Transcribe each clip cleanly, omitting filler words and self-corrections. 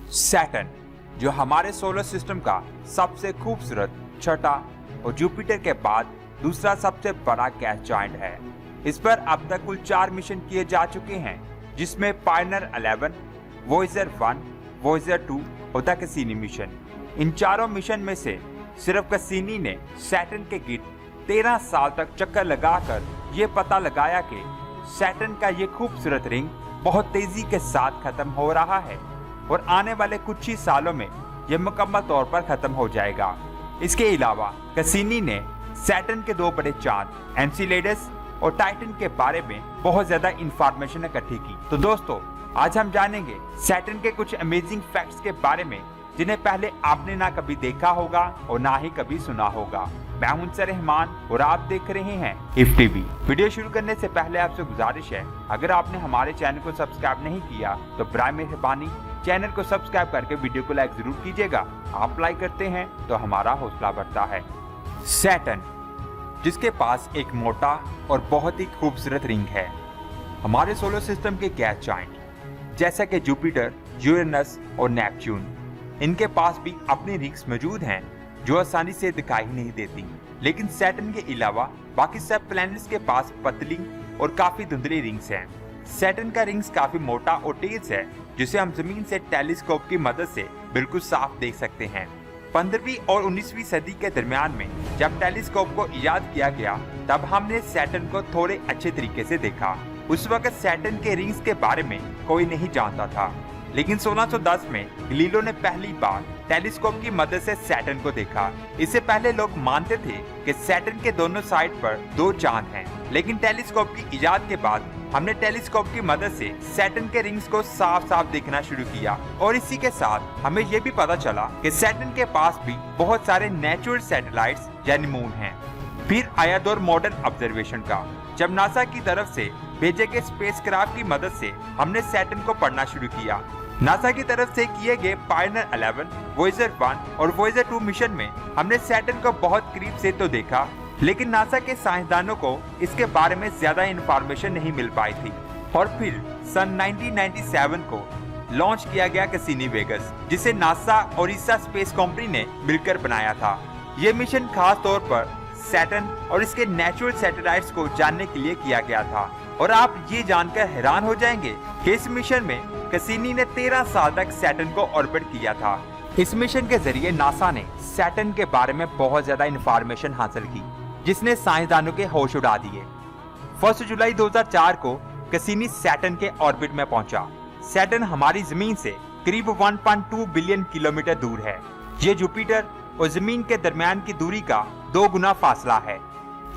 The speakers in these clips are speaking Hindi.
सैटर्न, जो हमारे सोलर सिस्टम का सबसे खूबसूरत, छठा और जुपिटर के बाद दूसरा सबसे बड़ा गैस जॉइंट है। इस पर अब तक कुल 4 मिशन किए जा चुके हैं, जिसमें पायनियर 11, वॉयेजर 1, वॉयेजर 2 और द कैसिनी मिशन। इन चारों मिशन में से सिर्फ कैसिनी ने सैटर्न के गिर्द 13 साल तक चक्कर लगाकर ये पता लगाया कि सैटर्न का ये खूबसूरत रिंग बहुत तेजी के साथ खत्म हो रहा है और आने वाले कुछ ही सालों में यह मुकम्मल तौर पर खत्म हो जाएगा। इसके अलावा कैसिनी ने सैटर्न के 2 बड़े चांद एनसेलेडस और टाइटन के बारे में बहुत ज्यादा इंफॉर्मेशन इकट्ठी की। तो दोस्तों, आज हम जानेंगे सैटर्न के कुछ अमेजिंग फैक्ट्स के बारे में, जिन्हें पहले आपने ना कभी देखा होगा और ना ही कभी सुना होगा। मैं हूं रहमान और आप देख रहे हैं इफ टीवी। वीडियो शुरू करने से पहले आपसे गुजारिश है, अगर आपने हमारे चैनल को सब्सक्राइब नहीं किया तो बराए मेहरबानी चैनल को सब्सक्राइब करके वीडियो को लाइक जरूर कीजिएगा। आप लाइक करते हैं तो हमारा हौसला बढ़ता है। सैटर्न, जिसके पास एक मोटा और बहुत ही खूबसूरत रिंग है, हमारे सोलर सिस्टम के गैस जॉइंट जैसा कि जुपिटर, यूरेनस और नेपच्यून, इनके पास भी अपनी रिंग्स मौजूद हैं जो आसानी से दिखाई नहीं देती। लेकिन सैटर्न के अलावा बाकी सब प्लैनेट्स के पास पतली और काफी धुंधली रिंग्स हैं। सैटर्न का रिंग्स काफी मोटा और तेज है, जिसे हम जमीन से टेलीस्कोप की मदद से बिल्कुल साफ देख सकते हैं। 15वीं और 19वीं सदी के दरमियान में जब टेलीस्कोप को इजाद किया गया, तब हमने सैटर्न को थोड़े अच्छे तरीके से देखा। उस वक्त सैटर्न के रिंग्स के बारे में कोई नहीं जानता था, लेकिन 1610 में गलीलियो ने पहली बार टेलीस्कोप की मदद से सैटर्न को देखा। इससे पहले लोग मानते थे कि सैटर्न के दोनों साइड पर 2 चांद हैं, लेकिन टेलीस्कोप की इजाद के बाद हमने टेलीस्कोप की मदद से सैटर्न के रिंग्स को साफ साफ देखना शुरू किया और इसी के साथ हमें ये भी पता चला कि सैटर्न के पास भी बहुत सारे नेचुरल सैटेलाइट्स यानी मून हैं। फिर आया दौर मॉडर्न ऑब्जर्वेशन का, जब नासा की तरफ से भेजे गए स्पेसक्राफ्ट की मदद से हमने सैटर्न को पढ़ना शुरू किया। नासा की तरफ से किए गए पायनियर 11, वॉयेजर 1 और वॉयेजर 2 मिशन में हमने सैटर्न को बहुत करीब से तो देखा, लेकिन नासा के साइंसदानों को इसके बारे में ज्यादा इंफॉर्मेशन नहीं मिल पाई थी। और फिर सन 1997 को लॉन्च किया गया कैसिनी वेगस, जिसे नासा और ईसा स्पेस कंपनी ने मिलकर बनाया था। ये मिशन खास तौर पर सैटर्न और इसके नेचुरल सैटेलाइट्स को जानने के लिए किया गया था। और आप ये जानकर हैरान हो जाएंगे कि इस मिशन में कैसिनी ने 13 साल तक सैटर्न को ऑर्बिट किया था। इस मिशन के जरिए नासा ने सैटर्न के बारे में बहुत ज्यादा इंफॉर्मेशन हासिल की, जिसने साइंसदानों के होश उड़ा दिए। 1 जुलाई 2004 को कैसिनी सैटर्न के ऑर्बिट में पहुंचा। सैटर्न हमारी जमीन से करीब 1.2 बिलियन किलोमीटर दूर है। ये जुपिटर और जमीन के दरमियान की दूरी का 2 गुना फासला है।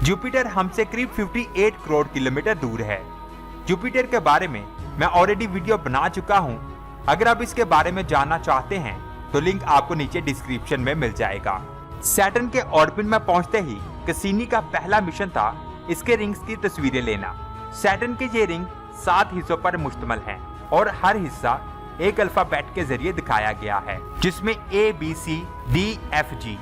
जुपिटर हमसे करीब 58 करोड़ किलोमीटर दूर है। जुपिटर के बारे में मैं ऑलरेडी वीडियो बना चुका हूं। अगर आप इसके बारे में जानना चाहते हैं तो लिंक आपको नीचे डिस्क्रिप्शन में मिल जाएगा। सैटर्न के ऑर्बिट में पहुंचते ही कैसिनी का पहला मिशन था इसके रिंग्स की तस्वीरें लेना। सैटर्न के ये रिंग 7 हिस्सों पर मुश्तमिल है और हर हिस्सा एक अल्फाबेट के जरिए दिखाया गया है, जिसमें ABCDFG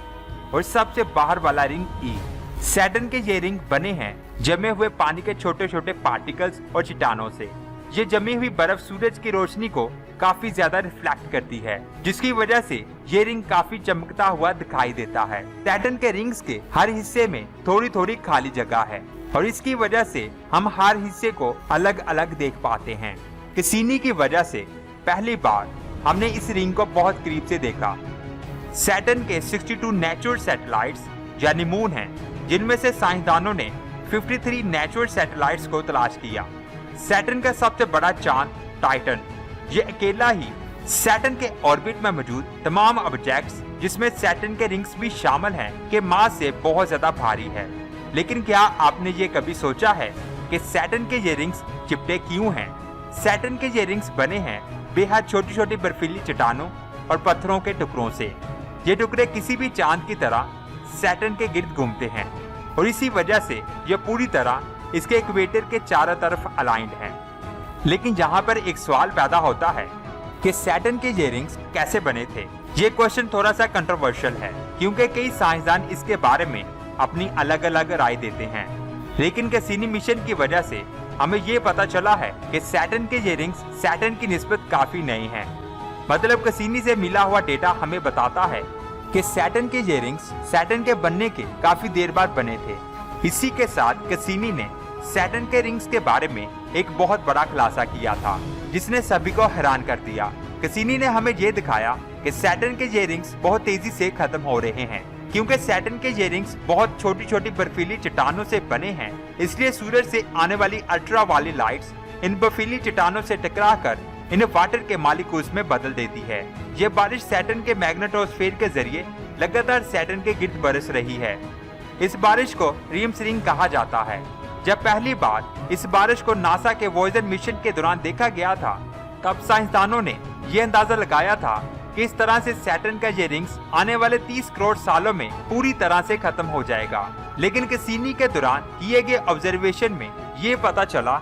और सबसे बाहर वाला रिंग E। सैटर्न के ये रिंग बने हैं जमे हुए पानी के छोटे छोटे पार्टिकल्स और चट्टानों से। ये जमी हुई बर्फ सूरज की रोशनी को काफी ज्यादा रिफ्लेक्ट करती है, जिसकी वजह से ये रिंग काफी चमकता हुआ दिखाई देता है। सैटर्न के रिंग्स के हर हिस्से में थोड़ी थोड़ी खाली जगह है और इसकी वजह से हम हर हिस्से को अलग अलग देख पाते हैं। कैसिनी की वजह से पहली बार हमने इस रिंग को बहुत करीब से देखा। सैटर्न के 62 नेचुरल सैटेलाइट्स यानी मून हैं, जिनमें से साइंसदानों ने 53 नेचुरल सैटेलाइट्स को तलाश किया। सैटर्न का सबसे बड़ा चांद टाइटन, ये अकेला ही सैटर्न के ऑर्बिट में मौजूद तमाम ऑब्जेक्ट्स, जिसमें सैटर्न के रिंग्स भी शामिल हैं, के मास से बहुत ज्यादा भारी है। लेकिन क्या आपने ये कभी सोचा है कि सैटर्न के ये रिंग्स चिपटे क्यों हैं? सैटर्न के ये रिंग्स बने हैं बेहद छोटी छोटी बर्फीली चट्टानों और पत्थरों के टुकड़ों से। ये टुकड़े किसी भी चांद की तरह सैटर्न के गिर्द घूमते हैं और इसी वजह से ये पूरी तरह इसके इक्वेटर के चारों तरफ अलाइंड है। लेकिन यहाँ पर एक सवाल पैदा होता है कि सैटर्न के ये रिंग्स कैसे बने थे। ये क्वेश्चन थोड़ा सा कंट्रोवर्शियल है, क्योंकि कई साइंसदान इसके बारे में अपनी अलग अलग राय देते हैं। लेकिन कैसिनी मिशन की वजह से हमें ये पता चला है कि सैटर्न के ये रिंग्स सैटर्न की निस्बत काफी नए हैं। मतलब कैसिनी से मिला हुआ डेटा हमें बताता है कि सैटर्न के ये रिंग्स सैटर्न के बनने के काफी देर बाद बने थे। इसी के साथ कैसिनी ने सैटर्न के रिंग्स के बारे में एक बहुत बड़ा खुलासा किया था, जिसने सभी को हैरान कर दिया। कैसिनी ने हमें ये दिखाया कि सैटर्न के ये रिंग्स बहुत तेजी से खत्म हो रहे हैं, क्योंकि सैटर्न के ये रिंग्स बहुत छोटी छोटी बर्फीली चट्टानों से बने हैं। इसलिए सूरज से आने वाली अल्ट्रा वायलेट लाइट्स इन बर्फीली चट्टानों से टकराकर इन्हें वाटर के मॉलिक्यूल्स में बदल देती है। ये बारिश सैटर्न के मैग्नेटोस्फीयर के जरिए लगातार सैटर्न के गिर्द बरस रही है। इस बारिश को रीम्स रिंग कहा जाता है। जब पहली बार इस बारिश को नासा के वॉयेजर मिशन के दौरान देखा गया था, तब साइंसदानों ने यह अंदाजा लगाया था कि इस तरह से सैटर्न का ये रिंग्स आने वाले 30 करोड़ सालों में पूरी तरह से खत्म हो जाएगा। लेकिन कैसिनी के दौरान किए गए ऑब्जर्वेशन में ये पता चला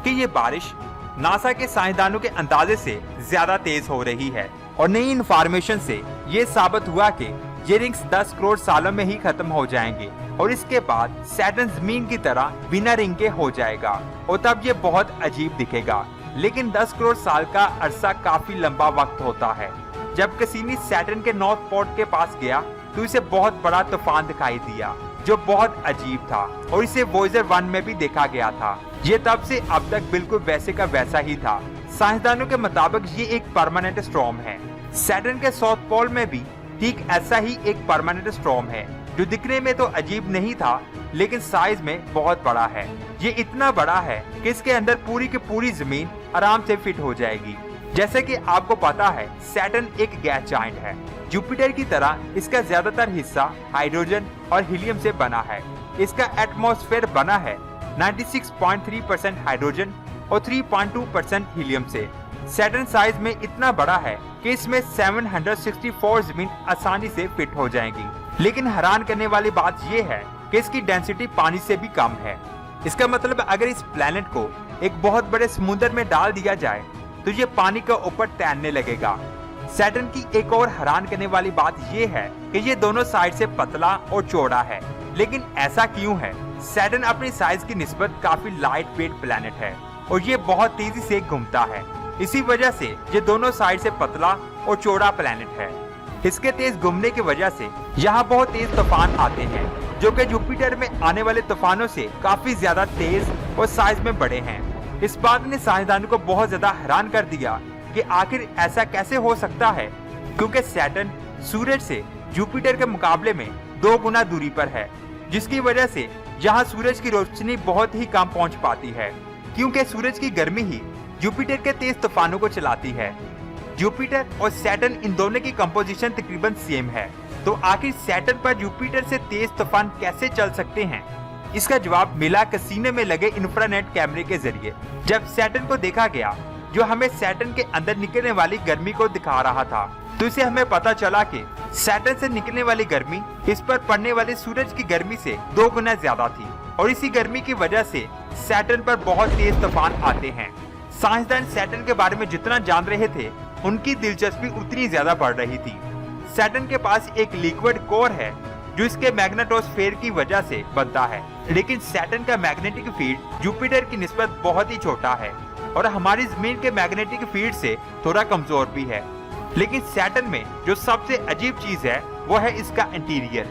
कि ये बारिश नासा के साइंसदानों के अंदाजे से ज्यादा तेज हो रही है, और नई इंफॉर्मेशन से ये साबित हुआ कि ये रिंग्स 10 करोड़ सालों में ही खत्म हो जाएंगे, और इसके बाद सैटर्न जमीन की तरह बिना रिंग के हो जाएगा, और तब ये बहुत अजीब दिखेगा। लेकिन 10 करोड़ साल का अरसा काफी लंबा वक्त होता है। जब कैसिनी सैटर्न के नॉर्थ पोल के पास गया तो इसे बहुत बड़ा तूफान दिखाई दिया, जो बहुत अजीब था, और इसे वॉयेजर 1 में भी देखा गया था। ये तब से अब तक बिल्कुल वैसे का वैसा ही था। साइंसदानों के मुताबिक ये एक परमानेंट स्टॉर्म है। सैटर्न के साउथ पोल में भी ठीक ऐसा ही एक परमानेंट स्टॉर्म है, जो दिखने में तो अजीब नहीं था, लेकिन साइज में बहुत बड़ा है। ये इतना बड़ा है कि इसके अंदर पूरी की पूरी जमीन आराम से फिट हो जाएगी। जैसे कि आपको पता है, सैटर्न एक गैस जायंट है। जुपिटर की तरह इसका ज्यादातर हिस्सा हाइड्रोजन और हीलियम से बना है। इसका एटमॉस्फेयर बना है 96.3% हाइड्रोजन और 3.2% हीलियम से। सैटर्न साइज में इतना बड़ा है कि इसमें 764 जमीन आसानी से फिट हो जाएंगी। लेकिन हैरान करने वाली बात यह है कि इसकी डेंसिटी पानी से भी कम है। इसका मतलब अगर इस प्लेनेट को एक बहुत बड़े समुद्र में डाल दिया जाए तो ये पानी के ऊपर तैरने लगेगा। सैटर्न की एक और हैरान करने वाली बात यह है कि ये दोनों साइड से पतला और चौड़ा है। लेकिन ऐसा क्यों है? सैटर्न अपनी साइज की निस्बत काफी लाइट वेट प्लेनेट है, और ये बहुत तेजी से घूमता है। इसी वजह से ये दोनों साइड से पतला और चौड़ा प्लेनेट है। इसके तेज घूमने की वजह से यहाँ बहुत तेज तूफान आते हैं, जो कि जुपिटर में आने वाले तूफानों से काफी ज्यादा तेज और साइज में बड़े हैं। इस बात ने साइंसदानों को बहुत ज्यादा हैरान कर दिया कि आखिर ऐसा कैसे हो सकता है, क्योंकि सैटर्न सूरज से जुपिटर के मुकाबले में 2 गुना दूरी पर है, जिसकी वजह से यहाँ सूरज की रोशनी बहुत ही कम पहुँच पाती है, क्योंकि सूरज की गर्मी ही जुपिटर के तेज तूफानों को चलाती है। जुपिटर और सैटर्न इन दोनों की कंपोजिशन तकरीबन सेम है, तो आखिर सैटर्न पर जुपिटर से तेज तूफान कैसे चल सकते हैं? इसका जवाब मिला कैसिनी में लगे इंफ्रारेड कैमरे के जरिए। जब सैटर्न को देखा गया, जो हमें सैटर्न के अंदर निकलने वाली गर्मी को दिखा रहा था, तो इसे हमें पता चला कि सैटर्न से निकलने वाली गर्मी इस पर पड़ने वाले सूरज की गर्मी से 2 गुना ज्यादा थी, और इसी गर्मी की वजह से सैटर्न पर बहुत तेज तूफान आते हैं। साइंसदान सैटर्न के बारे में जितना जान रहे थे, उनकी दिलचस्पी उतनी ज्यादा बढ़ रही थी। सैटर्न के पास एक लिक्विड कोर है, जो इसके मैग्नेटोस्फीयर की वजह से बनता है। लेकिन सैटर्न का मैग्नेटिक फील्ड जुपिटर की निस्बत बहुत ही छोटा है, और हमारी जमीन के मैग्नेटिक फील्ड से थोड़ा कमजोर भी है। लेकिन सैटर्न में जो सबसे अजीब चीज है, वो है इसका इंटीरियर।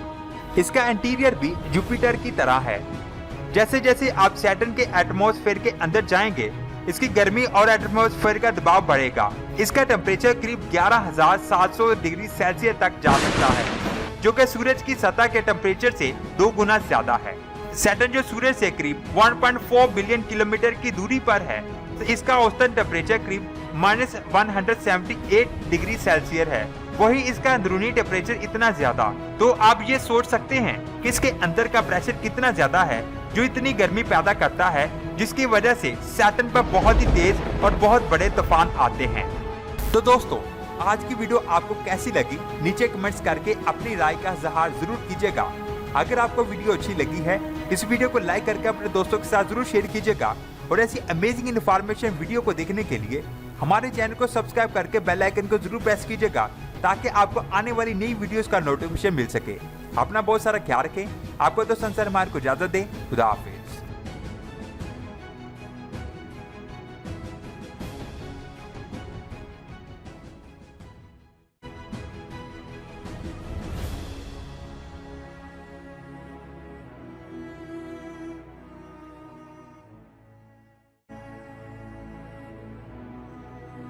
इसका इंटीरियर भी जुपिटर की तरह है। जैसे जैसे आप सैटर्न के एटमॉस्फेयर के अंदर जाएंगे, इसकी गर्मी और एटमॉस्फेयर का दबाव बढ़ेगा। इसका टेम्परेचर करीब 11,700 डिग्री सेल्सियस तक जा सकता है, जो कि सूरज की सतह के टेम्परेचर से 2 गुना ज्यादा है। सैटर्न जो सूरज से करीब 1.4 बिलियन किलोमीटर की दूरी पर है, तो इसका औसतन टेम्परेचर करीब -178 डिग्री सेल्सियस है। वही इसका अंदरूनी टेम्परेचर इतना ज्यादा, तो आप ये सोच सकते हैं कि इसके अंदर का प्रेशर कितना ज्यादा है, जो इतनी गर्मी पैदा करता है, जिसकी वजह से सैटर्न पर बहुत ही तेज और बहुत बड़े तूफान आते हैं। तो दोस्तों, आज की वीडियो आपको कैसी लगी, नीचे कमेंट्स करके अपनी राय का इज़हार जरूर कीजिएगा। अगर आपको वीडियो अच्छी लगी है, इस वीडियो को लाइक करके अपने दोस्तों के साथ जरूर शेयर कीजिएगा, और ऐसी अमेजिंग इन्फॉर्मेशन वीडियो को देखने के लिए हमारे चैनल को सब्सक्राइब करके बेल आइकन को जरूर प्रेस कीजिएगा, ताकि आपको आने वाली नई वीडियोस का नोटिफिकेशन मिल सके। अपना बहुत सारा ख्याल रखें। आपको तो संसार मार को इजाजत दे। खुदा हाफिज।